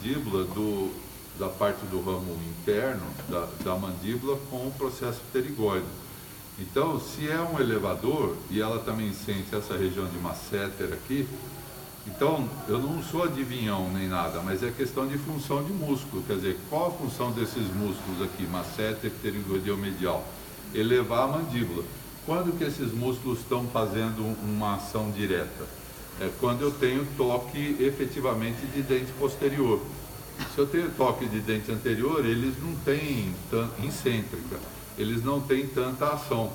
mandíbula da parte do ramo interno da mandíbula com o processo pterigoide. Então, se é um elevador e ela também sente essa região de masséter aqui, então eu não sou adivinhão nem nada, mas é questão de função de músculo. Quer dizer, qual a função desses músculos aqui, masséter, pterigoideu medial? Elevar a mandíbula. Quando que esses músculos estão fazendo uma ação direta? É quando eu tenho toque efetivamente de dente posterior. Se eu tenho toque de dente anterior, eles não têm incêntrica, eles não têm tanta ação,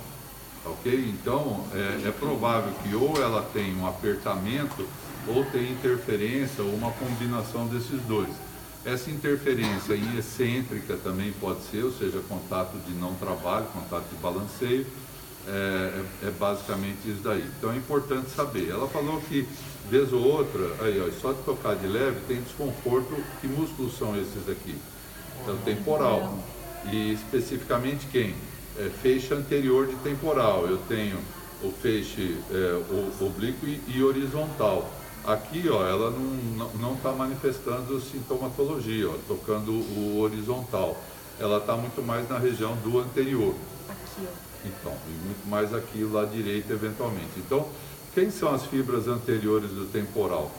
ok? Então é provável que ou ela tem um apertamento ou tem interferência ou uma combinação desses dois. Essa interferência em excêntrica também pode ser, ou seja, contato de não trabalho, contato de balanceio, é basicamente isso daí. Então é importante saber. Ela falou que vez ou outra, aí, ó, só de tocar de leve tem desconforto. Que músculos são esses aqui? Então temporal. E especificamente quem? Feixe anterior de temporal. Eu tenho o feixe oblíquo e horizontal. Aqui, ó, ela não está manifestando sintomatologia, ó, tocando o horizontal. Ela está muito mais na região do anterior. Aqui, ó. Então, e muito mais aqui lá direito eventualmente. Então, quem são as fibras anteriores do temporal?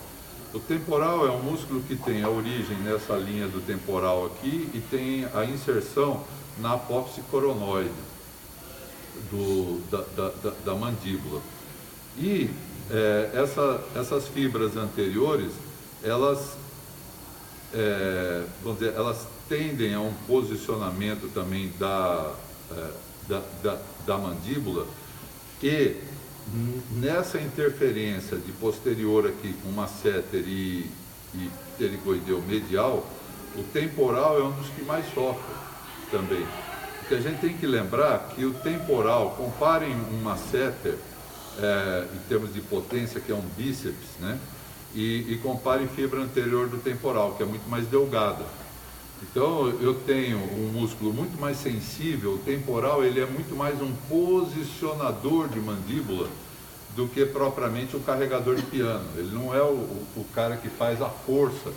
O temporal é um músculo que tem a origem nessa linha do temporal aqui e tem a inserção na apófise coronoide da mandíbula. E essas fibras anteriores, elas, vamos dizer, elas tendem a um posicionamento também da mandíbula, e nessa interferência de posterior aqui com masséter e pterigoideu medial, o temporal é um dos que mais sofre também. Porque a gente tem que lembrar que o temporal, comparem um masséter em termos de potência, que é um bíceps, né? E comparem fibra anterior do temporal, que é muito mais delgada. Então eu tenho um músculo muito mais sensível. O temporal, ele é muito mais um posicionador de mandíbula do que propriamente o carregador de piano. Ele não é o cara que faz a força.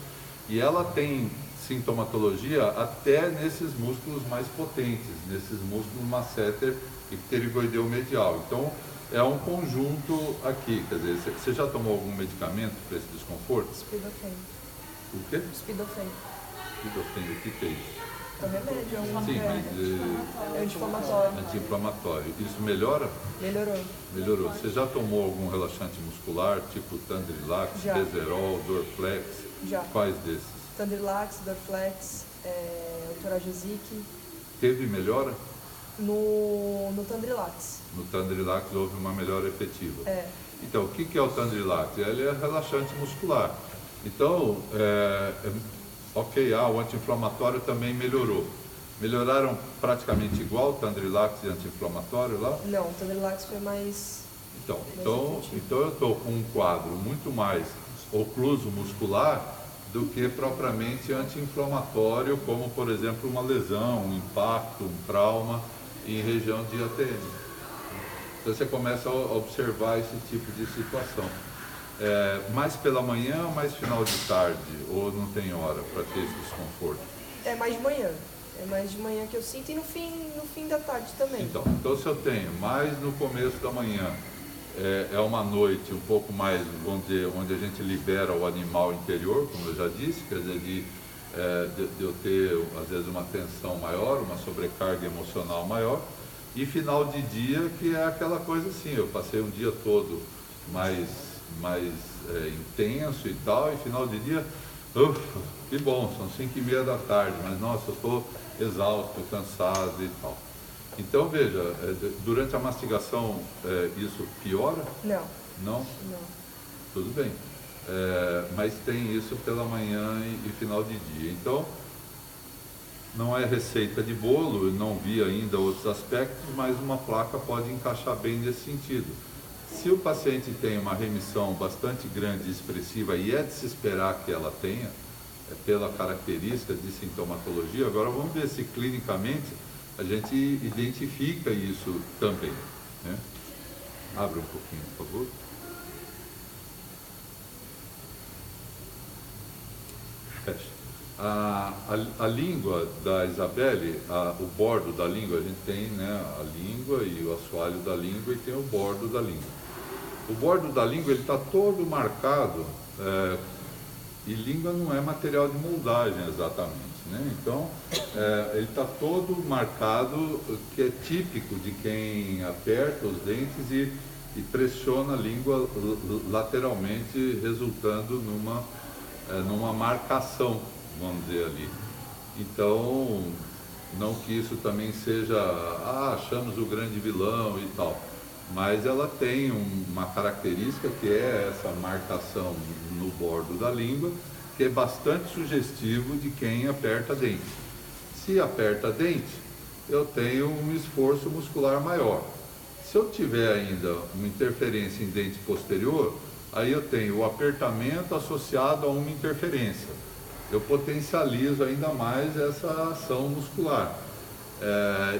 E ela tem sintomatologia até nesses músculos mais potentes, nesses músculos masséter e pterigoideu medial. Então é um conjunto aqui. Quer dizer, você já tomou algum medicamento para esse desconforto? Speedofen. O quê? Speedofen. Speedofen, o que é isso? É um remédio, é um Sim, mas anti-inflamatório. anti-inflamatório. Isso melhora? Melhorou. Melhorou. Você já tomou algum relaxante muscular, tipo Tandrilax, Já. Beserol, Dorflex? Já. Quais desses? Tandrilax, Dorflex, Toragesic. Teve melhora? No Tandrilax. No Tandrilax houve uma melhora efetiva. Então, o que é o Tandrilax? Ele é relaxante muscular. Então, ok, o anti-inflamatório também melhorou. Melhoraram praticamente igual o Tandrilax e anti-inflamatório lá? Não, o Tandrilax foi mais... Então eu estou com um quadro muito mais ocluso muscular do que propriamente anti-inflamatório, como por exemplo uma lesão, um impacto, um trauma em região de ATM. Então você começa a observar esse tipo de situação. Mais pela manhã ou mais final de tarde? Ou não tem hora para ter esse desconforto? É mais de manhã. É mais de manhã que eu sinto e no fim da tarde também. Então se eu tenho mais no começo da manhã, é uma noite um pouco mais, vamos dizer, onde a gente libera o animal interior, como eu já disse, quer dizer, de eu ter às vezes uma tensão maior, uma sobrecarga emocional maior, e final de dia, que é aquela coisa assim, eu passei um dia todo mais intenso e tal, e final de dia, que bom, são 5h30 da tarde, mas nossa, eu estou exausto, cansado e tal. Então veja, durante a mastigação isso piora? Não. Não? Não. Tudo bem. Mas tem isso pela manhã e final de dia. Então, não é receita de bolo, eu não vi ainda outros aspectos, mas uma placa pode encaixar bem nesse sentido. Se o paciente tem uma remissão bastante grande e expressiva, e é de se esperar que ela tenha, pela característica de sintomatologia, agora vamos ver se clinicamente a gente identifica isso também, né? Abre um pouquinho, por favor. Fecha. A língua da Isabelle, o bordo da língua, a gente tem, né, a língua e o assoalho da língua e tem o bordo da língua. O bordo da língua ele está todo marcado, e língua não é material de moldagem exatamente, né? Então, ele está todo marcado, que é típico de quem aperta os dentes e pressiona a língua lateralmente, resultando numa marcação, vamos dizer ali. Então, não que isso também seja, achamos o grande vilão e tal, mas ela tem uma característica que é essa marcação no bordo da língua, que é bastante sugestivo de quem aperta dente. Se aperta dente, eu tenho um esforço muscular maior. Se eu tiver ainda uma interferência em dente posterior, aí eu tenho o apertamento associado a uma interferência. Eu potencializo ainda mais essa ação muscular.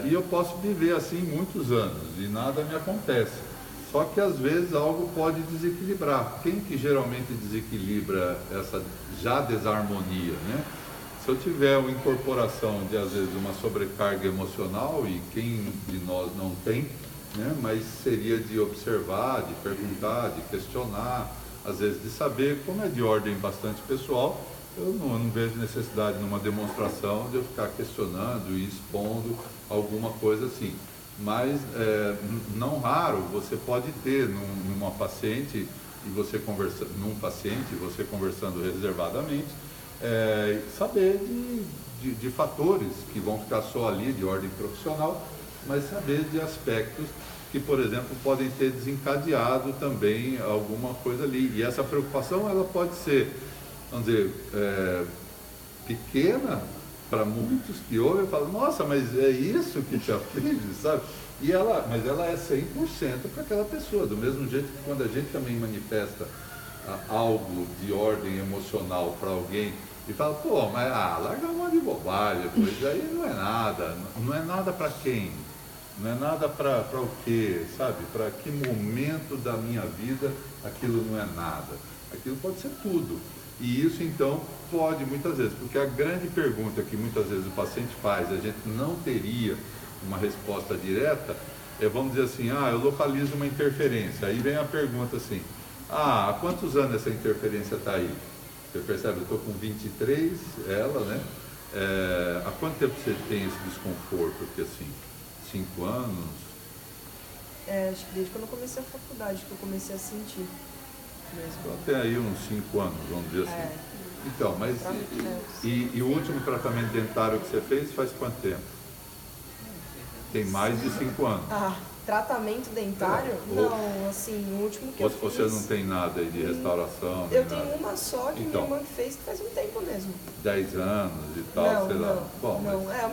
E eu posso viver assim muitos anos e nada me acontece. Só que às vezes algo pode desequilibrar. Quem que geralmente desequilibra essa já desarmonia, né? Se eu tiver uma incorporação de às vezes uma sobrecarga emocional, e quem de nós não tem, né? Mas seria de observar, de perguntar, de questionar, às vezes de saber, como é de ordem bastante pessoal. Eu não vejo necessidade numa demonstração de eu ficar questionando e expondo alguma coisa assim. Mas, não raro, você pode ter numa paciente, e você conversando reservadamente, saber de fatores que vão ficar só ali de ordem profissional, mas saber de aspectos que, por exemplo, podem ter desencadeado também alguma coisa ali. E essa preocupação, ela pode ser, vamos dizer, pequena para muitos que ouvem e falam, nossa, mas é isso que te aflige, sabe? Mas ela é 100% para aquela pessoa, do mesmo jeito que quando a gente também manifesta algo de ordem emocional para alguém e fala, pô, mas larga uma de bobagem, pois aí não é nada para quem? Não é nada para o quê, sabe? Para que momento da minha vida aquilo não é nada? Aquilo pode ser tudo. E isso, então, pode muitas vezes, porque a grande pergunta que muitas vezes o paciente faz, a gente não teria uma resposta direta, vamos dizer assim, eu localizo uma interferência. Aí vem a pergunta assim, há quantos anos essa interferência está aí? Você percebe, eu estou com 23, ela, né? Há quanto tempo você tem esse desconforto? Porque assim, 5 anos? Acho que desde quando eu comecei a faculdade que eu comecei a sentir mesmo. Então tem aí uns 5 anos, vamos dizer assim. Então, mas e o último tratamento dentário que você fez faz quanto tempo? Tem mais de 5 anos. Tratamento dentário? Não, assim, o último que eu fiz... Você não tem nada aí de restauração? Eu tenho uma só que minha irmã fez, que faz um tempo mesmo. 10 anos e tal, sei lá. Bom,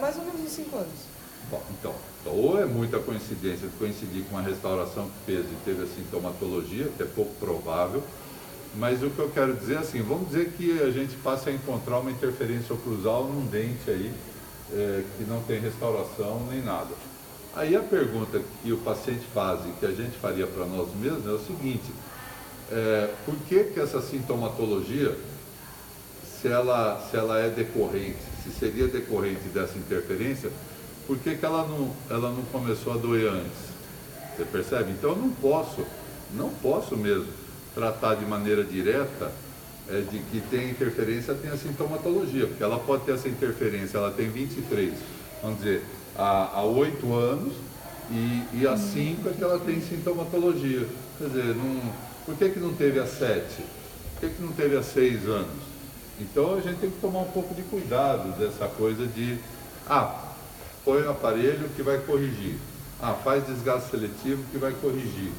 mais ou menos uns 5 anos. Bom, então, ou é muita coincidência de coincidir com a restauração que fez e teve a sintomatologia, que é pouco provável, mas o que eu quero dizer é assim, vamos dizer que a gente passe a encontrar uma interferência oclusal num dente aí, que não tem restauração nem nada. Aí a pergunta que o paciente faz e que a gente faria para nós mesmos é o seguinte, por que essa sintomatologia, se ela é decorrente, se seria decorrente dessa interferência, por que ela não começou a doer antes? Você percebe? Então eu não posso mesmo tratar de maneira direta de que tem interferência, tem a sintomatologia, porque ela pode ter essa interferência, ela tem 23, vamos dizer, há 8 anos e há 5 é que ela tem sintomatologia. Quer dizer, por que não teve há 7? Por que não teve há 6 anos? Então a gente tem que tomar um pouco de cuidado dessa coisa de, põe um aparelho que vai corrigir, faz desgaste seletivo que vai corrigir.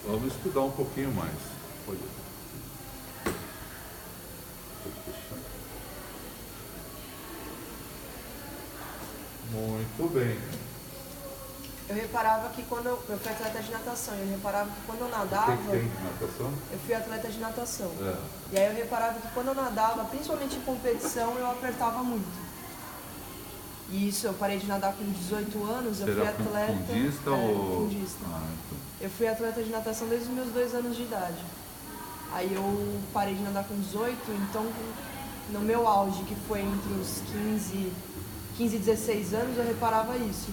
Vamos estudar um pouquinho mais. Muito bem. Eu reparava que quando eu fui atleta de natação, eu reparava que quando eu nadava... O que tem de natação? Eu fui atleta de natação. E aí eu reparava que quando eu nadava, principalmente em competição, eu apertava muito. E isso, eu parei de nadar com 18 anos, eu fui atleta... Fundista ou... Fundista. Eu fui atleta de natação desde os meus 2 anos de idade. Aí eu parei de nadar com 18, então no meu auge, que foi entre os 15 e 16 anos, eu reparava isso.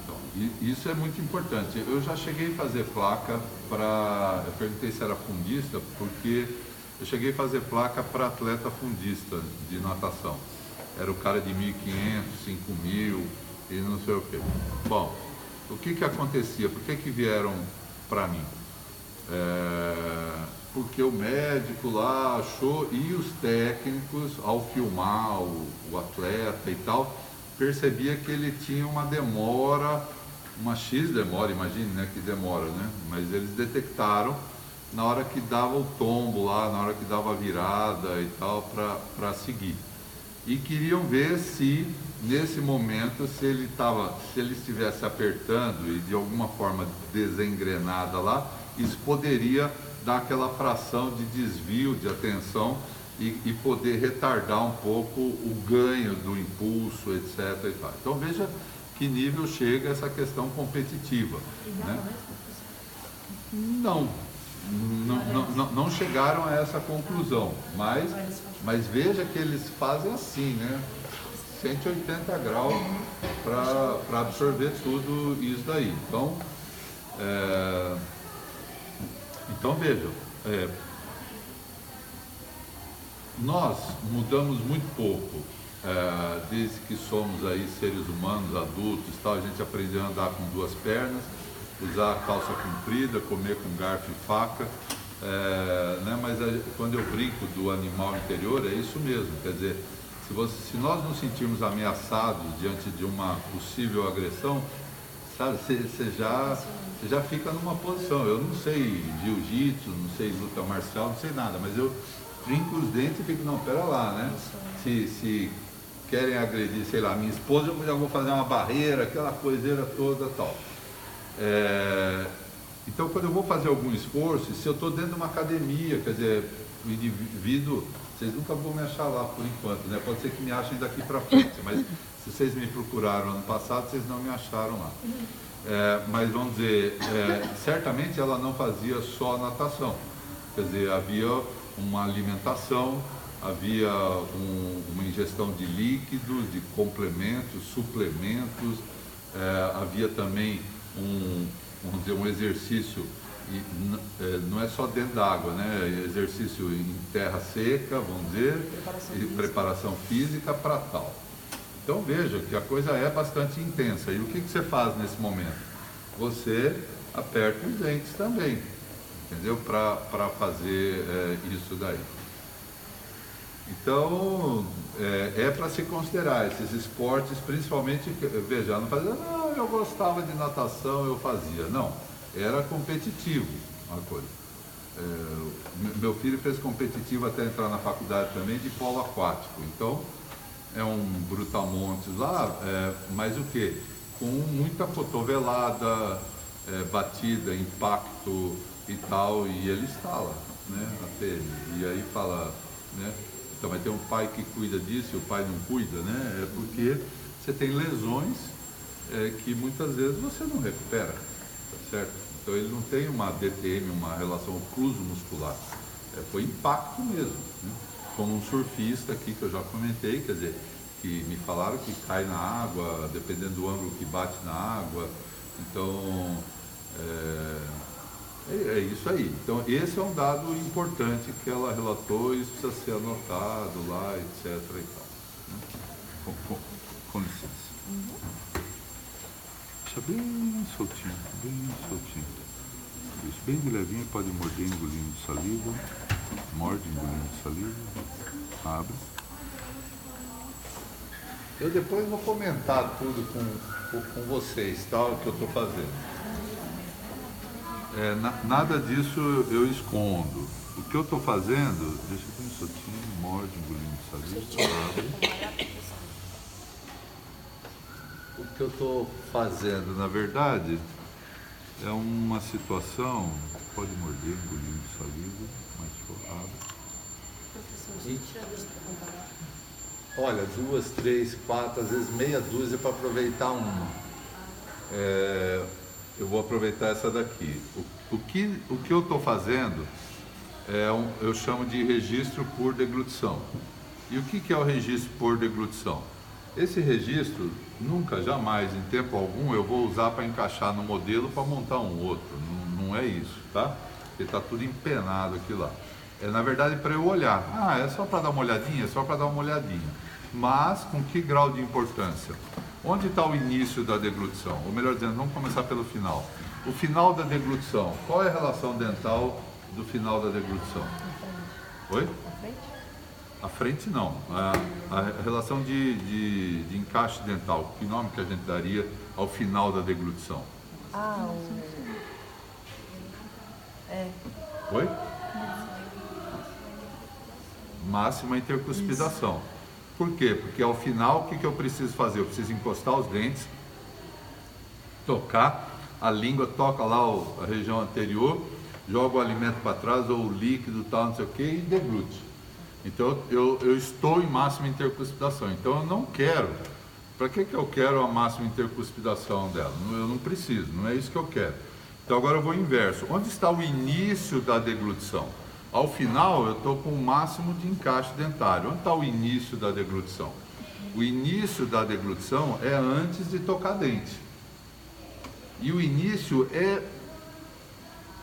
Então, isso é muito importante. Eu já cheguei a fazer placa para... Eu perguntei se era fundista, porque eu cheguei a fazer placa para atleta fundista de natação. Era o cara de 1.500, 5.000 e não sei o quê. Bom, o que acontecia? Por que vieram para mim? Porque o médico lá achou, e os técnicos, ao filmar o atleta e tal, percebia que ele tinha uma demora, uma X demora, imagine, né, que demora, né? Mas eles detectaram na hora que dava o tombo lá, na hora que dava a virada e tal, para seguir. E queriam ver se, nesse momento, se ele estivesse apertando e de alguma forma desengrenada lá, isso poderia dar aquela fração de desvio de atenção e poder retardar um pouco o ganho do impulso, etc. E tal. Então veja que nível chega essa questão competitiva. Né? Não chegaram a essa conclusão, mas veja que eles fazem assim, né? 180 graus para absorver tudo isso daí. Então vejam, nós mudamos muito pouco, desde que somos aí seres humanos, adultos, tal, a gente aprendeu a andar com 2 pernas, usar a calça comprida, comer com garfo e faca, né? Mas quando eu brinco do animal interior, é isso mesmo, quer dizer, se nós nos sentirmos ameaçados diante de uma possível agressão, sabe, você já fica numa posição. Eu não sei jiu-jitsu, não sei luta marcial, não sei nada, mas eu trinco os dentes e fico, não, pera lá, né? Se querem agredir, sei lá, minha esposa, eu já vou fazer uma barreira, aquela coiseira toda, tal. Então, quando eu vou fazer algum esforço, se eu estou dentro de uma academia, quer dizer, o indivíduo, vocês nunca vão me achar lá por enquanto, né? Pode ser que me achem daqui para frente, mas se vocês me procuraram ano passado, vocês não me acharam lá. Mas vamos dizer, certamente ela não fazia só natação, quer dizer, havia uma alimentação, havia uma ingestão de líquidos, de complementos, suplementos, havia também vamos dizer, um exercício, não é só dentro da água, né? Exercício em terra seca, vamos dizer, preparação física para tal. Então veja que a coisa é bastante intensa. E o que você faz nesse momento? Você aperta os dentes também, entendeu? Para fazer isso daí. Então, é para se considerar esses esportes, principalmente, veja, não fazia, não, eu gostava de natação, eu fazia. Não, era competitivo a coisa. Meu filho fez competitivo até entrar na faculdade também de polo aquático. Então, é um brutamontes lá, mas o quê? Com muita cotovelada, batida, impacto e tal, e ele estala, né, até ele. E aí fala, né? Então, vai ter um pai que cuida disso e o pai não cuida, né? É porque você tem lesões que muitas vezes você não recupera, tá certo? Então, ele não tem uma DTM, uma relação ocluso muscular. Foi impacto mesmo, né? Como um surfista aqui, que eu já comentei, quer dizer, que me falaram que cai na água, dependendo do ângulo que bate na água. Então, é isso aí. Então, esse é um dado importante que ela relatou, isso precisa ser anotado lá, etc. E tal. Com licença. Deixa bem soltinho, bem soltinho. Isso, bem de levinho, pode morder engolindo saliva. Morde engolindo saliva. Abre. Eu depois vou comentar tudo com vocês, tal, o que eu estou fazendo. Nada disso eu escondo. O que eu estou fazendo, deixa eu bem soltinho, morde, engolindo saliva, abre. O que eu estou fazendo, na verdade, é uma situação, pode morder, engolindo saliva, mas abre. Olha, 2, 3, 4, às vezes meia dúzia para aproveitar uma. Eu vou aproveitar essa daqui. O que eu estou fazendo eu chamo de registro por deglutição. E o que é o registro por deglutição? Esse registro, nunca, jamais, em tempo algum, eu vou usar para encaixar no modelo para montar um outro. Não é isso, tá? Porque está tudo empenado aqui lá. É, na verdade, para eu olhar. Ah, é só para dar uma olhadinha? É só para dar uma olhadinha. Mas com que grau de importância? Onde está o início da deglutição? Ou melhor dizendo, vamos começar pelo final. O final da deglutição, qual é a relação dental do final da deglutição? Oi? À frente? À frente não. A relação de encaixe dental, que nome que a gente daria ao final da deglutição? Ah, Oi? Máxima intercuspidação. Por quê? Porque ao final, o que eu preciso fazer? Eu preciso encostar os dentes, tocar, a língua toca lá a região anterior, joga o alimento para trás, ou o líquido, tal, não sei o que, e deglute. Então, eu estou em máxima intercuspidação. Então, eu não quero. Para que eu quero a máxima intercuspidação dela? Eu não preciso, não é isso que eu quero. Então, agora eu vou inverso. Onde está o início da deglutição? Ao final, eu estou com o máximo de encaixe dentário. Onde está o início da deglutição? O início da deglutição é antes de tocar dente. E o início é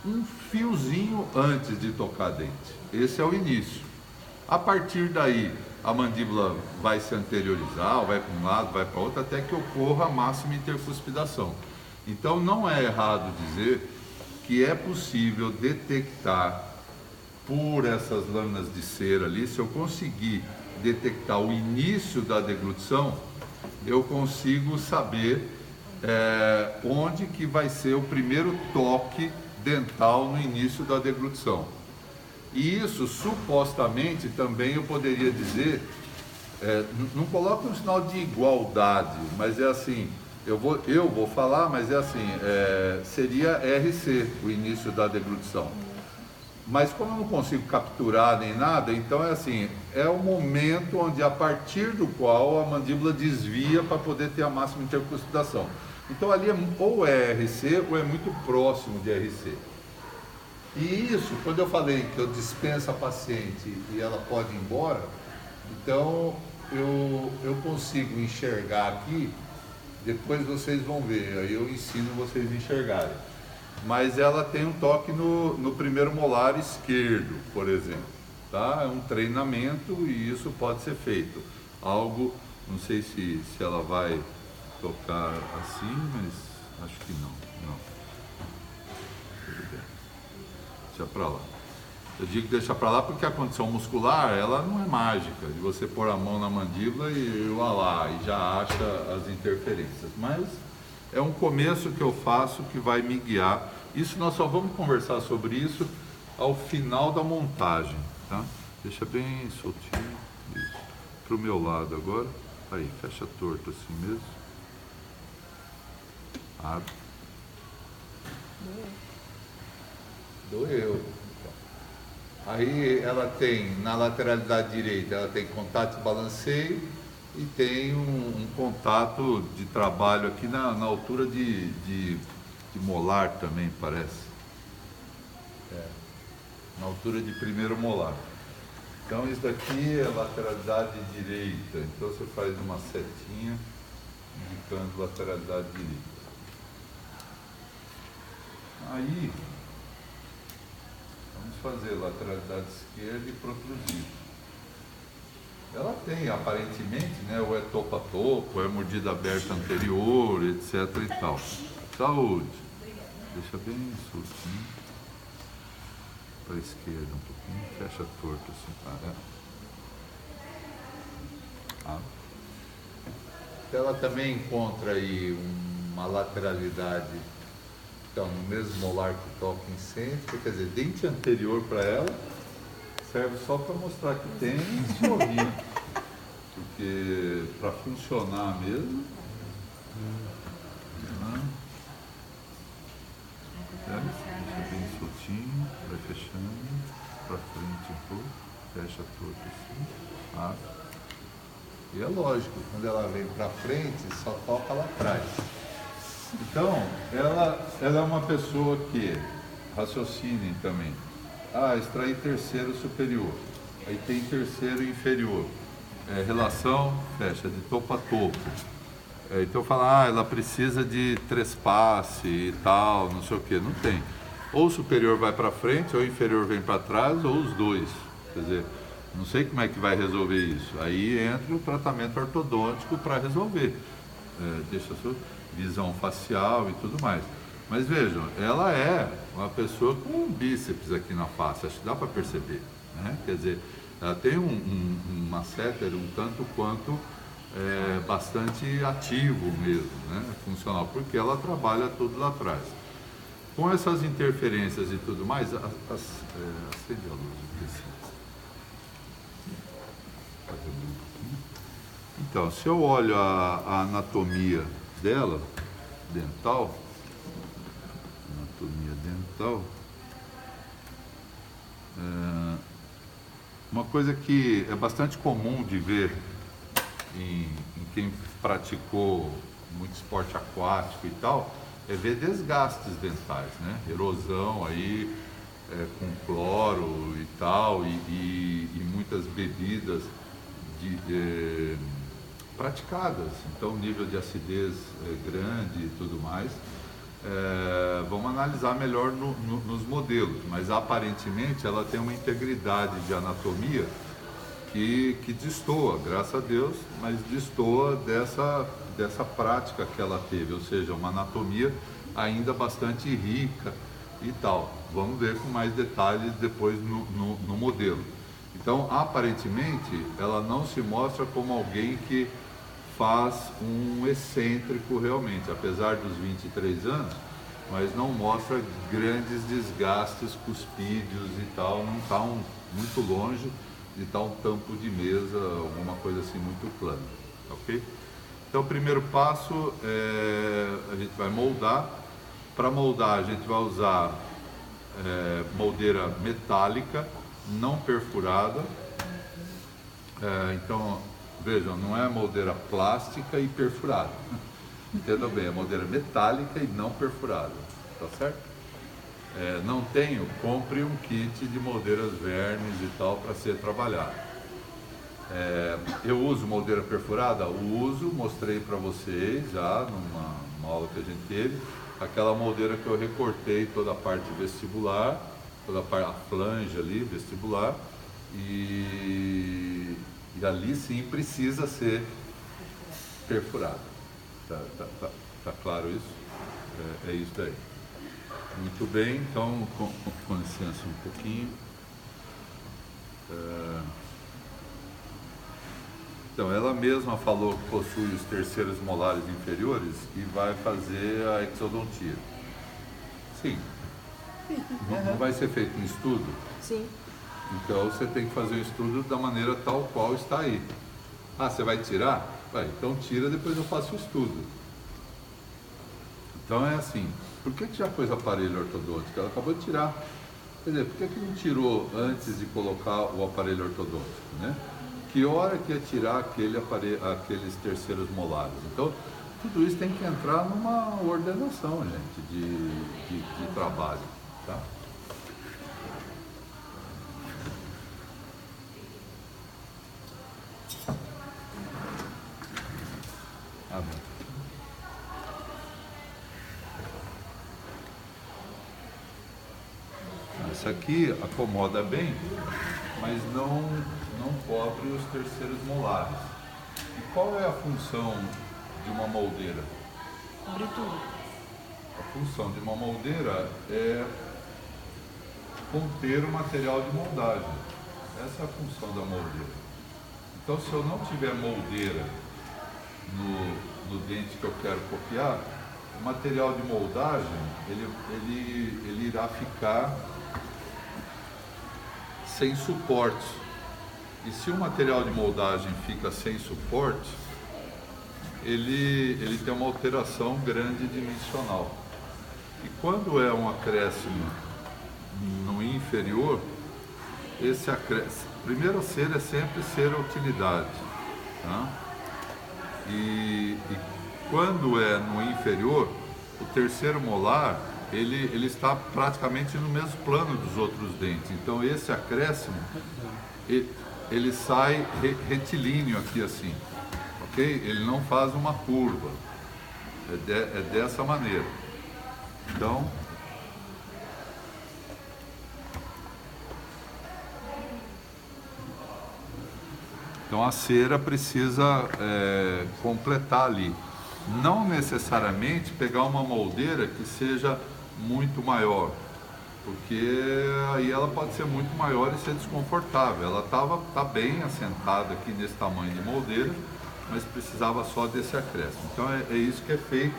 um fiozinho antes de tocar dente. Esse é o início. A partir daí, a mandíbula vai se anteriorizar, vai para um lado, vai para outro, até que ocorra a máxima intercuspidação. Então, não é errado dizer que é possível detectar por essas lâminas de cera ali, se eu conseguir detectar o início da deglutição, eu consigo saber onde que vai ser o primeiro toque dental no início da deglutição. E isso, supostamente, também eu poderia dizer, não coloca um sinal de igualdade, mas é assim, eu vou falar, mas é assim, seria RC, o início da deglutição. Mas como eu não consigo capturar nem nada, então é assim, é o momento onde a partir do qual a mandíbula desvia para poder ter a máxima intercuspidação. Então ali ou é RC ou é muito próximo de RC. E isso, quando eu falei que eu dispenso a paciente e ela pode ir embora, então eu consigo enxergar aqui, depois vocês vão ver, aí eu ensino vocês a enxergarem. Mas ela tem um toque no primeiro molar esquerdo, por exemplo, tá? É um treinamento e isso pode ser feito. Algo, não sei se ela vai tocar assim, mas acho que não. Tudo bem. Deixa pra lá. Eu digo deixa pra lá porque a condição muscular, ela não é mágica, de você pôr a mão na mandíbula e já acha as interferências. Mas é um começo que eu faço que vai me guiar. Isso nós só vamos conversar sobre isso ao final da montagem, tá? Deixa bem soltinho, isso. Pro meu lado agora, aí, fecha torto assim mesmo. Abre. Doeu. Aí ela tem, na lateralidade direita, ela tem contato de balanceio e tem um contato de trabalho aqui na altura de molar também, parece. Na altura de primeiro molar. Então isso daqui é lateralidade direita. Então você faz uma setinha indicando lateralidade direita. Aí vamos fazer lateralidade esquerda e protrusivo. Ela tem, aparentemente, né, ou é topo a topo, ou é mordida aberta anterior, etc e tal. Saúde. Deixa bem soltinho. Para a esquerda um pouquinho. Fecha torto assim. Ela também encontra aí uma lateralidade, então, no mesmo molar que toca em centro, quer dizer, dente anterior para ela, serve só para mostrar que tem e sorrir. Porque para funcionar mesmo. Deixa bem soltinho, vai fechando, para frente um pouco, fecha torto assim, E é lógico, quando ela vem para frente, só toca lá atrás. Então, ela é uma pessoa que, raciocinem também, extrair terceiro superior, aí tem terceiro inferior. relação, fecha, de topo a topo. Então fala, ela precisa de trespasse e tal, não sei o que, não tem. Ou o superior vai para frente, ou o inferior vem para trás, ou os dois. Quer dizer, não sei como é que vai resolver isso. Aí entra o tratamento ortodôntico para resolver. Deixa a sua visão facial e tudo mais. Mas vejam, ela é uma pessoa com um bíceps aqui na face, acho que dá para perceber, né? Quer dizer, ela tem um masseter um tanto quanto bastante ativo mesmo, né? Funcional, porque ela trabalha tudo lá atrás. Com essas interferências e tudo mais, acende a luz, então, se eu olho a anatomia dela, dental, uma coisa que é bastante comum de ver em quem praticou muito esporte aquático e tal, é ver desgastes dentais, né? Erosão aí com cloro e tal, e muitas bebidas praticadas, então nível de acidez grande e tudo mais. Vamos analisar melhor nos modelos, mas aparentemente ela tem uma integridade de anatomia que destoa, graças a Deus, mas destoa dessa prática que ela teve, ou seja, uma anatomia ainda bastante rica e tal. Vamos ver com mais detalhes depois no modelo. Então, aparentemente, ela não se mostra como alguém que faz um excêntrico realmente, apesar dos 23 anos, mas não mostra grandes desgastes cuspídeos e tal, não está muito longe de estar um tampo de mesa, alguma coisa assim muito plana, ok? Então, o primeiro passo a gente vai moldar. Para moldar, a gente vai usar moldeira metálica, não perfurada. Então, vejam, não é moldeira plástica e perfurada. Entendam bem, é moldeira metálica e não perfurada, tá certo? Não tenho, compre um kit de moldeiras vermes e tal para ser trabalhado. Eu uso moldeira perfurada? Uso, mostrei para vocês já numa aula que a gente teve, aquela moldeira que eu recortei toda a parte vestibular, toda a flange ali, vestibular, e ali sim precisa ser perfurada. Tá claro isso? É isso daí. Muito bem, então, com licença um pouquinho. Então, ela mesma falou que possui os terceiros molares inferiores e vai fazer a exodontia. Sim. Não vai ser feito um estudo? Sim. Então, você tem que fazer o estudo da maneira tal qual está aí. Você vai tirar? Então tira, depois eu faço o estudo. Então é assim, por que já pôs aparelho ortodôntico? Ela acabou de tirar. Quer dizer, por que não tirou antes de colocar o aparelho ortodôntico, né? Que hora que ia tirar aqueles terceiros molares? Então, tudo isso tem que entrar numa ordenação, gente, de trabalho, tá? Essa aqui acomoda bem, mas não cobre os terceiros molares. E qual é a função de uma moldeira? Cobrir tudo. A função de uma moldeira é conter o material de moldagem. Essa é a função da moldeira. Então, se eu não tiver moldeira no dente que eu quero copiar, o material de moldagem ele irá ficar sem suporte. E se o material de moldagem fica sem suporte, ele tem uma alteração grande dimensional. E quando é um acréscimo no inferior, esse acréscimo, primeiro ser é sempre ser utilidade, tá? E quando é no inferior, o terceiro molar ele está praticamente no mesmo plano dos outros dentes. Então esse acréscimo ele sai retilíneo aqui assim, ok? Ele não faz uma curva, é dessa maneira. Então a cera precisa completar ali. Não necessariamente pegar uma moldeira que seja muito maior, porque aí ela pode ser muito maior e ser desconfortável. Ela tá bem assentada aqui nesse tamanho de moldeira, mas precisava só desse acréscimo. Então é isso que é feito,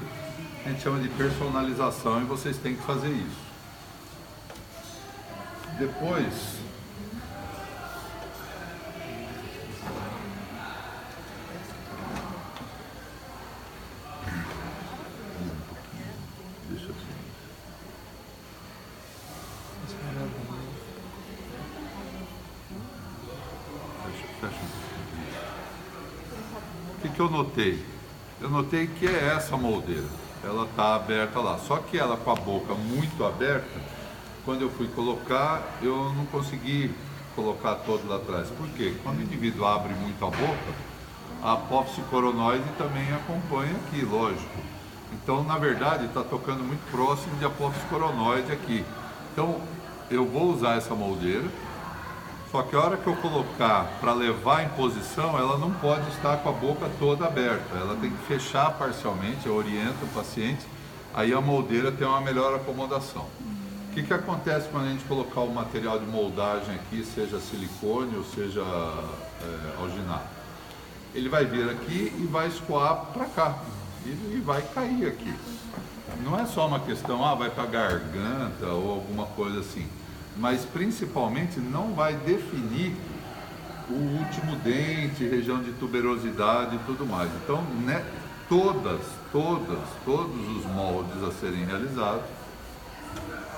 a gente chama de personalização e vocês têm que fazer isso. Depois, o que eu notei? Eu notei que é essa moldeira, ela está aberta lá, só que ela com a boca muito aberta, quando eu fui colocar, eu não consegui colocar todo lá atrás. Por quê? Quando o indivíduo abre muito a boca, a apófise coronoide também acompanha aqui, lógico. Então, na verdade, está tocando muito próximo de apófise coronoide aqui. Então, eu vou usar essa moldeira, só que a hora que eu colocar para levar em posição, ela não pode estar com a boca toda aberta. Ela tem que fechar parcialmente, eu oriento o paciente, aí a moldeira tem uma melhor acomodação. O que acontece quando a gente colocar o material de moldagem aqui, seja silicone ou seja alginato? Ele vai vir aqui e vai escoar para cá, e vai cair aqui. Não é só uma questão, vai para a garganta ou alguma coisa assim, mas principalmente não vai definir o último dente, região de tuberosidade e tudo mais. Então, né, todos os moldes a serem realizados,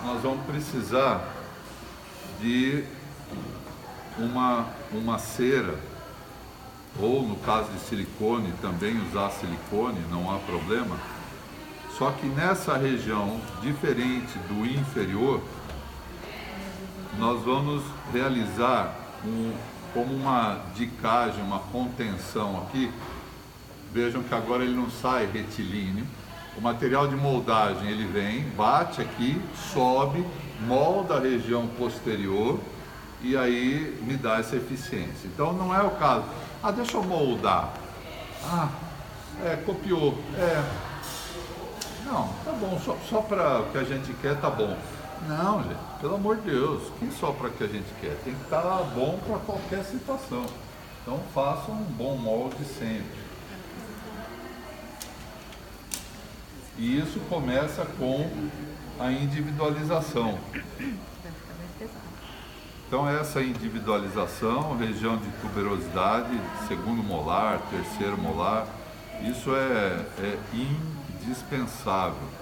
nós vamos precisar de uma cera, ou no caso de silicone, também usar silicone, não há problema. Só que nessa região, diferente do inferior, nós vamos realizar como uma dicagem, uma contenção aqui. Vejam que agora ele não sai retilíneo. O material de moldagem ele vem, bate aqui, sobe, molda a região posterior e aí me dá essa eficiência. Então não é o caso, deixa eu moldar, copiou, não, tá bom, só para o que a gente quer tá bom. Não, gente, pelo amor de Deus, que só para o que a gente quer, tem que estar bom para qualquer situação. Então faça um bom molde sempre. E isso começa com a individualização. Então essa individualização, região de tuberosidade, segundo molar, terceiro molar, isso é indispensável.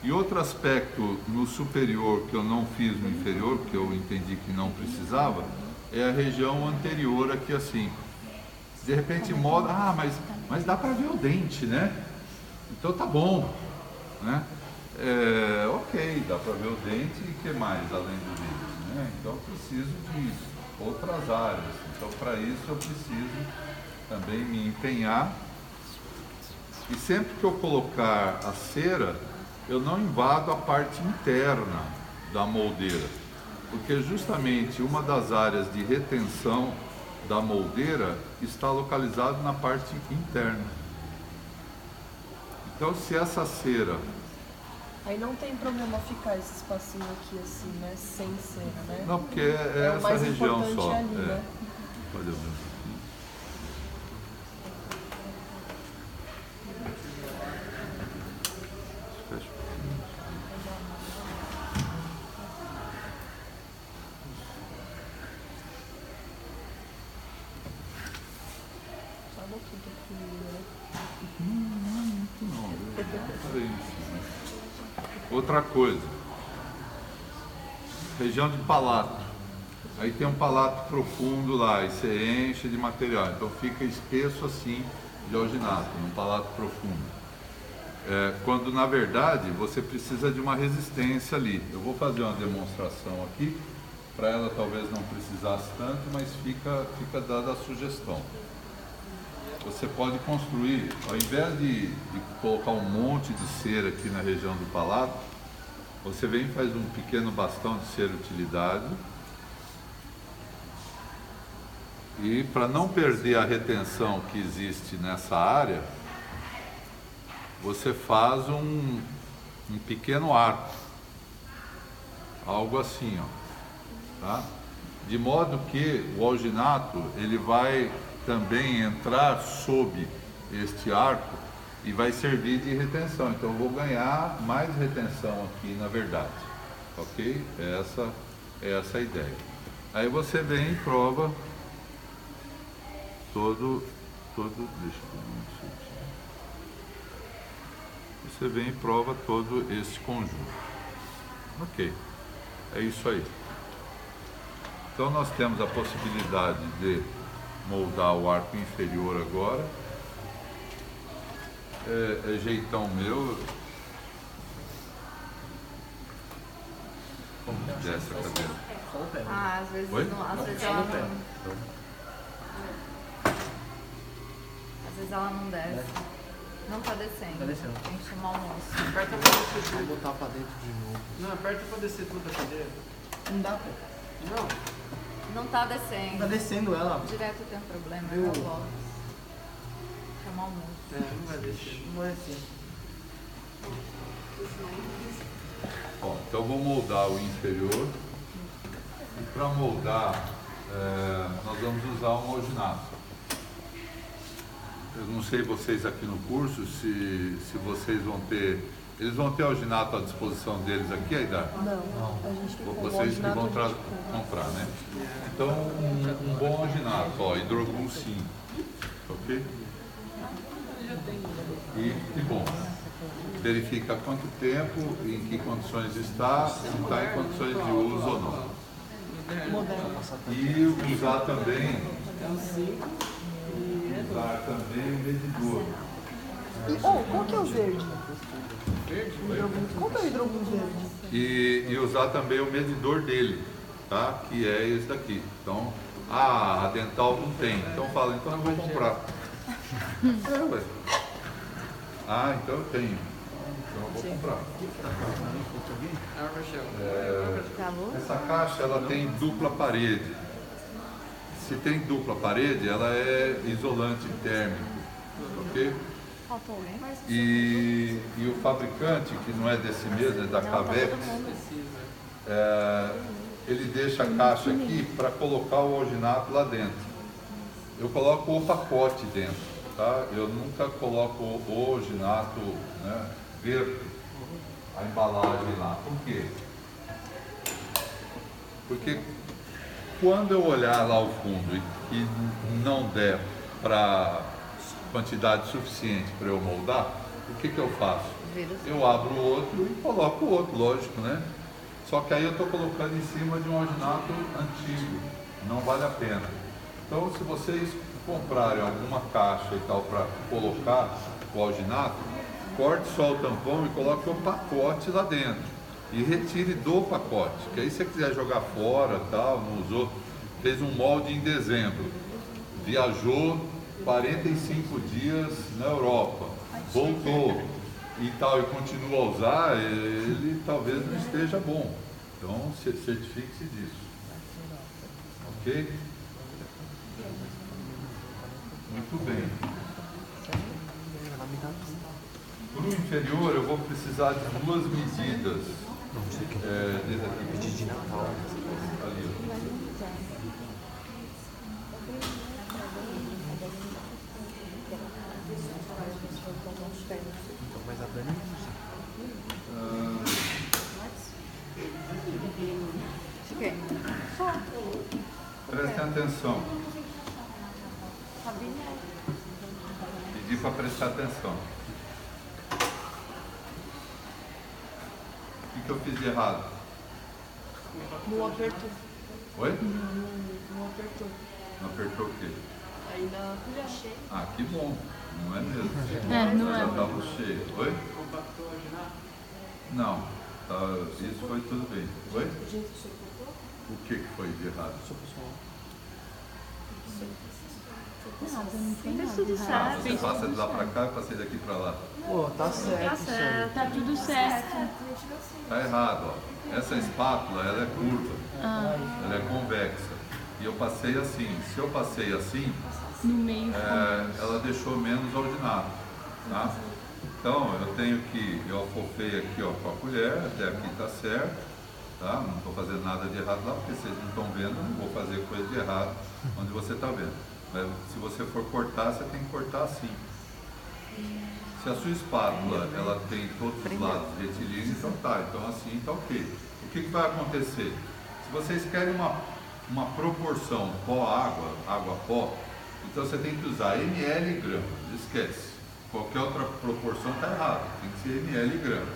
E outro aspecto no superior que eu não fiz no inferior, que eu entendi que não precisava, é a região anterior aqui assim. De repente molda, mas dá para ver o dente, né? Então tá bom, né? Ok, dá para ver o dente e o que mais além do dente, né? Então eu preciso de outras áreas. Então para isso eu preciso também me empenhar. E sempre que eu colocar a cera, eu não invado a parte interna da moldeira, porque justamente uma das áreas de retenção da moldeira está localizada na parte interna. Então, se essa cera... Aí não tem problema ficar esse espacinho aqui assim, né? Sem cera, né? Não, porque é essa região só. Ali, né? Valeu, Só um pouquinho pequenininho, né? Outra coisa, região de palato. Aí tem um palato profundo lá e você enche de material, então fica espesso assim de alginato, um palato profundo. Quando na verdade você precisa de uma resistência ali. Eu vou fazer uma demonstração aqui para ela talvez não precisasse tanto, mas fica dada a sugestão. Você pode construir, ao invés de colocar um monte de cera aqui na região do palato, você vem e faz um pequeno bastão de cera utilidade. E para não perder a retenção que existe nessa área, você faz um pequeno arco, algo assim, ó, tá? De modo que o alginato ele vai também entrar sob este arco e vai servir de retenção. Então eu vou ganhar mais retenção aqui, na verdade, ok? Essa é a ideia. Aí você vem e prova todo, deixa eu ver um instantinho. Você vem e prova todo esse conjunto. Ok, é isso aí. Então nós temos a possibilidade de moldar o arco inferior agora. É jeitão meu. Desce a cadeira. Às vezes Oi? não, às vezes ela não. Às vezes ela não desce. Não tá descendo. Tá descendo. Tem que chamar o almoço. Aperta pra descer. Vou botar pra dentro de novo. Não, aperta pra descer tudo a cadeira. Não dá, pô. Não. Não tá descendo. Tá descendo ela. Direto tem um problema, Eu- eu volto. Chamar o almoço. Não vai descer. Não vai descer. Bom, então eu vou moldar o inferior. E para moldar, nós vamos usar um alginato. Eu não sei vocês aqui no curso se vocês vão ter. Eles vão ter alginato à disposição deles aqui, Aidar? Não, a gente tem como Vocês que vão alginato, comprar, né? Então, um bom alginato, ó, hidrogum 5, ok? E bom, verifica quanto tempo, em que condições está, se está em condições de uso ou não. E usar também o medidor. qual que é o verde? Qual que é o hidrogum verde? E usar também o medidor dele, tá? Que é esse daqui. Então, a Dental não tem. Então fala, então eu vou comprar. Ué. Então eu tenho. Então eu vou comprar. Essa caixa ela tem dupla parede. Se tem dupla parede, ela é isolante térmico, ok? Faltou alguém? E o fabricante, que não é desse mesmo, é da Cavex, ele deixa a caixa aqui para colocar o alginato lá dentro. Eu coloco o pacote dentro, tá? Eu nunca coloco o alginato, né, verto a embalagem lá. Por quê? Porque quando eu olhar lá ao fundo e não der para quantidade suficiente para eu moldar, o que eu faço? Eu abro o outro e coloco o outro, lógico, né? Só que aí eu estou colocando em cima de um alginato antigo, não vale a pena. Então, se vocês comprarem alguma caixa e tal para colocar o alginato, corte só o tampão e coloque o pacote lá dentro. E retire do pacote, que aí se você quiser jogar fora, tal, não usou, fez um molde em dezembro, viajou 45 dias na Europa, voltou e tal, e continua a usar, ele talvez não esteja bom. Então, certifique-se disso. Ok? Muito bem. Para o inferior, eu vou precisar de duas medidas. Desde aqui. De Natal. Ali, ó. Mas a Dani Fiquei. Prestem atenção. Pedi para prestar atenção. O que eu fiz de errado? Não apertou. Oi? Não apertou. Não apertou o quê? Ainda achei. Ah, que bom. Não é mesmo? Não Já é. estava cheio. Oi? Não. Tá, isso foi tudo bem. Oi? O jeito que você cortou? O que foi de errado? Fez tudo certo. Você passa de lá para cá e passei daqui para lá. Pô, tá certo. Tá tudo certo. Tá errado, ó. Essa espátula, ela é curva. Ela é convexa. E eu passei assim. Se eu passei assim, No meio. ela deixou menos ordinado, tá? Então, eu afofei aqui, ó, com a colher, até aqui tá certo, tá? Não estou fazendo nada de errado lá, porque vocês não estão vendo, eu não vou fazer coisa de errado onde você está vendo. Mas se você for cortar, você tem que cortar assim. Se a sua espátula, ela tem todos os lados retilíneos, então tá, então assim tá ok. O que vai acontecer? Se vocês querem uma proporção pó-água, água-pó, então você tem que usar ml e gramas, esquece. Qualquer outra proporção está errada, tem que ser ml e gramas.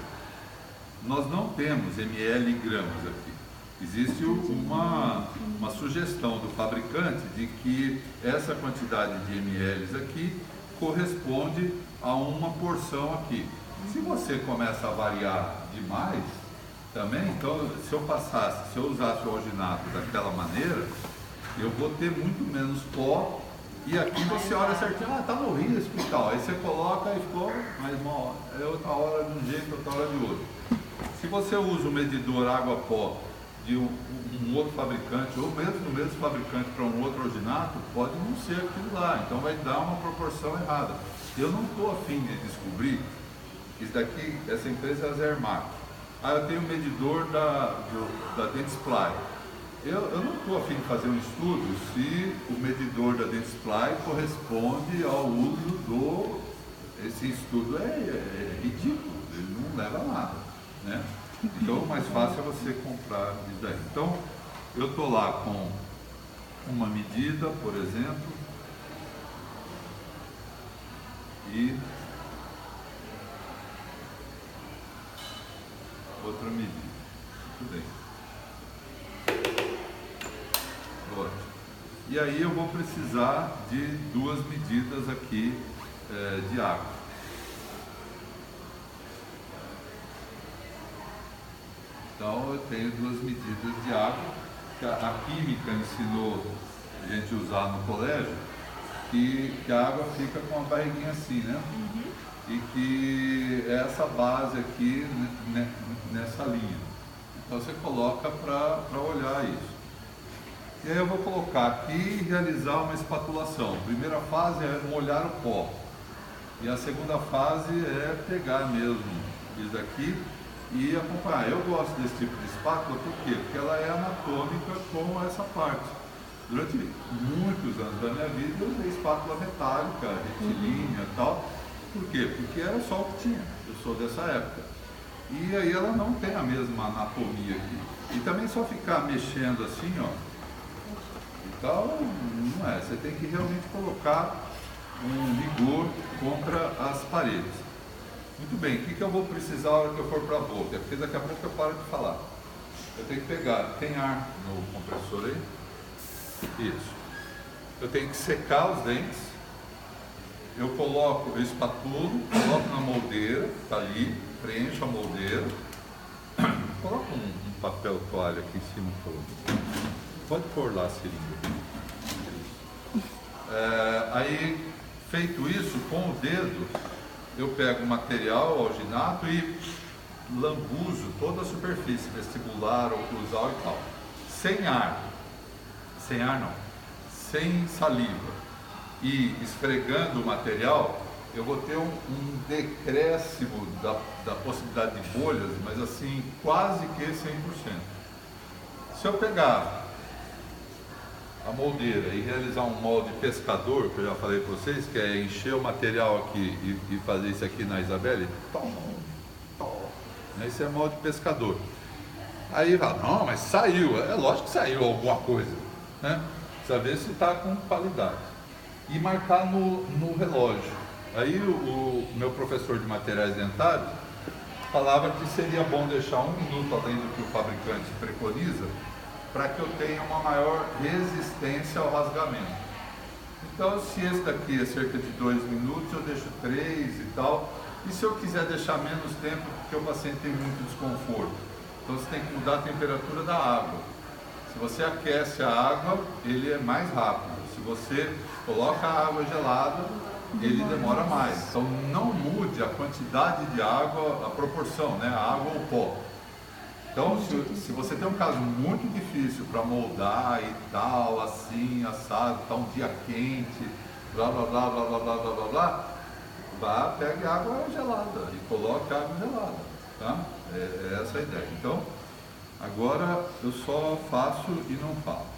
Nós não temos ml e gramas aqui. Existe uma sugestão do fabricante de que essa quantidade de ml aqui corresponde a uma porção aqui. Se você começa a variar demais, também, então se eu usasse o alginato daquela maneira, eu vou ter muito menos pó. E aqui você olha certinho, tá no risco e tal. Aí você coloca e ficou mais uma hora. É outra hora de um jeito, outra hora de outro. Se você usa o medidor água-pó de um outro fabricante, ou mesmo do mesmo fabricante para um outro alginato, pode não ser aquilo lá. Então vai dar uma proporção errada. Eu não estou afim de descobrir. Isso daqui, essa empresa é a Zermatt. Eu tenho o medidor da Dentsply. Eu não estou afim de fazer um estudo se o medidor da Dentsply corresponde ao uso esse estudo é ridículo, ele não leva a nada, né? Então o mais fácil é você comprar isso daí. Então eu estou lá com uma medida, por exemplo, e outra medida. Tudo bem. Ótimo. E aí eu vou precisar de duas medidas aqui de água. Então eu tenho duas medidas de água que a química ensinou a gente usar no colégio, que a água fica com uma barriguinha assim, né? E que é essa base aqui nessa linha. Então você coloca para olhar isso. E aí eu vou colocar aqui e realizar uma espatulação. A primeira fase é molhar o pó. E a segunda fase é pegar mesmo isso daqui e acompanhar. Eu gosto desse tipo de espátula, por quê? Porque ela é anatômica com essa parte. Durante muitos anos da minha vida eu usei espátula metálica, retilínea e tal. Por quê? Porque era só o que tinha. Eu sou dessa época. E aí ela não tem a mesma anatomia aqui. E também só ficar mexendo assim, ó. Então, não é. Você tem que realmente colocar um vigor contra as paredes. Muito bem, o que eu vou precisar na hora que eu for para a boca? Porque daqui a pouco eu paro de falar. Eu tenho que pegar, tem ar no compressor aí? Isso. Eu tenho que secar os dentes. Eu espatulo, coloco na moldeira, tá ali, preencho a moldeira. Coloca um papel toalha aqui em cima, por favor. Pode pôr lá a seringa. Aí, feito isso, com o dedo, eu pego o material, o alginato e lambuzo toda a superfície, vestibular, oclusal e tal. Sem ar não, sem saliva. E esfregando o material, eu vou ter um decréscimo da possibilidade de bolhas, mas assim, quase que 100%. Se eu pegar a moldeira e realizar um molde pescador, que eu já falei para vocês, que é encher o material aqui e fazer isso aqui na Isabelle, esse é molde pescador. Aí fala, não, mas saiu, é lógico que saiu alguma coisa, né? Precisa ver se está com qualidade. E marcar no relógio. Aí o meu professor de materiais dentários falava que seria bom deixar 1 minuto além do que o fabricante preconiza, para que eu tenha uma maior resistência ao rasgamento. Então, se esse daqui é cerca de 2 minutos, eu deixo 3 e tal. E se eu quiser deixar menos tempo, porque o paciente tem muito desconforto, então você tem que mudar a temperatura da água. Se você aquece a água, ele é mais rápido. Se você coloca a água gelada, ele demora mais. Então não mude a quantidade de água, a proporção, né? A água ou pó. Então se você tem um caso muito difícil para moldar e tal, assim, assado, tá um dia quente, blá blá blá blá blá blá blá blá blá, vá, pegue água gelada e coloque água gelada, tá? É essa a ideia. Então, agora eu só faço e não falo.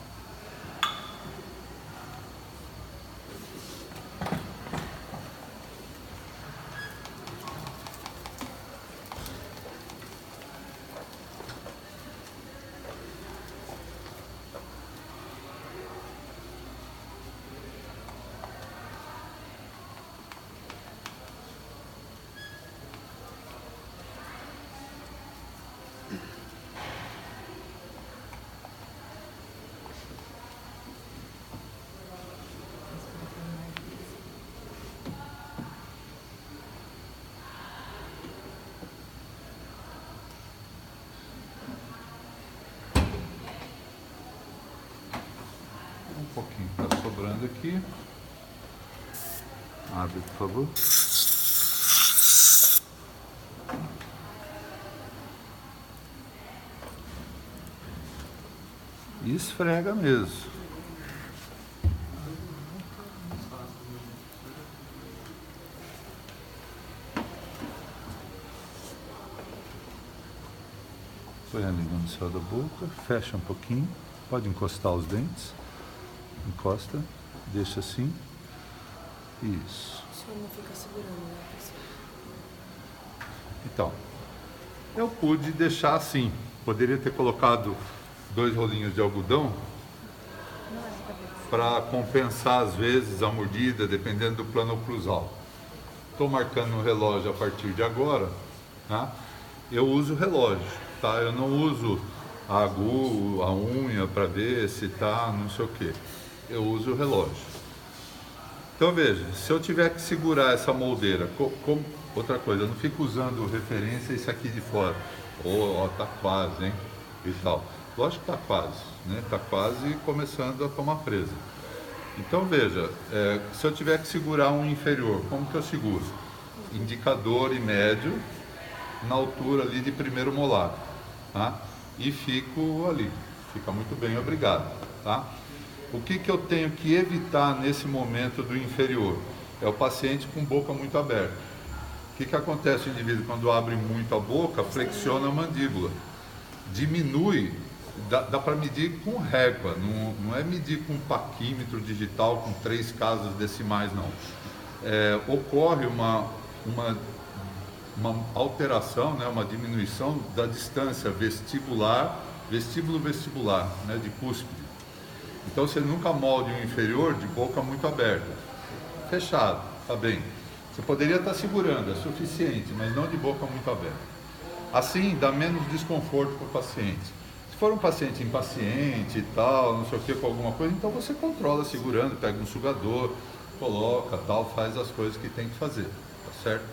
Um pouquinho está sobrando aqui. Abre, por favor. E esfrega mesmo. Põe a língua no céu da boca, fecha um pouquinho, pode encostar os dentes. Encosta, deixa assim. Isso. O senhor não fica segurando, né, pessoal? Então, eu pude deixar assim. Poderia ter colocado 2 rolinhos de algodão para compensar às vezes a mordida, dependendo do plano oclusal. Estou marcando no relógio a partir de agora, tá? Eu uso o relógio, tá? Eu não uso a agulha, a unha para ver se tá não sei o que. Eu uso o relógio. Então veja, se eu tiver que segurar essa moldeira, outra coisa, eu não fico usando referência isso aqui de fora. Ó, tá quase, hein? E tal. Lógico que tá quase, né? Tá quase começando a tomar presa. Então veja, se eu tiver que segurar um inferior, como que eu seguro? Indicador e médio na altura ali de primeiro molar, tá? E fico ali. Fica muito bem, obrigado, tá? O que eu tenho que evitar nesse momento do inferior? É o paciente com boca muito aberta. O que acontece no indivíduo quando abre muito a boca? Flexiona a mandíbula. Diminui, dá para medir com régua, não é medir com paquímetro digital com 3 casas decimais, não. Ocorre uma alteração, né, uma diminuição da distância vestíbulo-vestibular, né, de cúspide. Então você nunca molde o inferior de boca muito aberta. Fechado, tá bem. Você poderia estar segurando, é suficiente, mas não de boca muito aberta. Assim dá menos desconforto para o paciente. Se for um paciente impaciente e tal, não sei o que, com alguma coisa, então você controla segurando, pega um sugador, coloca, tal, faz as coisas que tem que fazer, tá certo?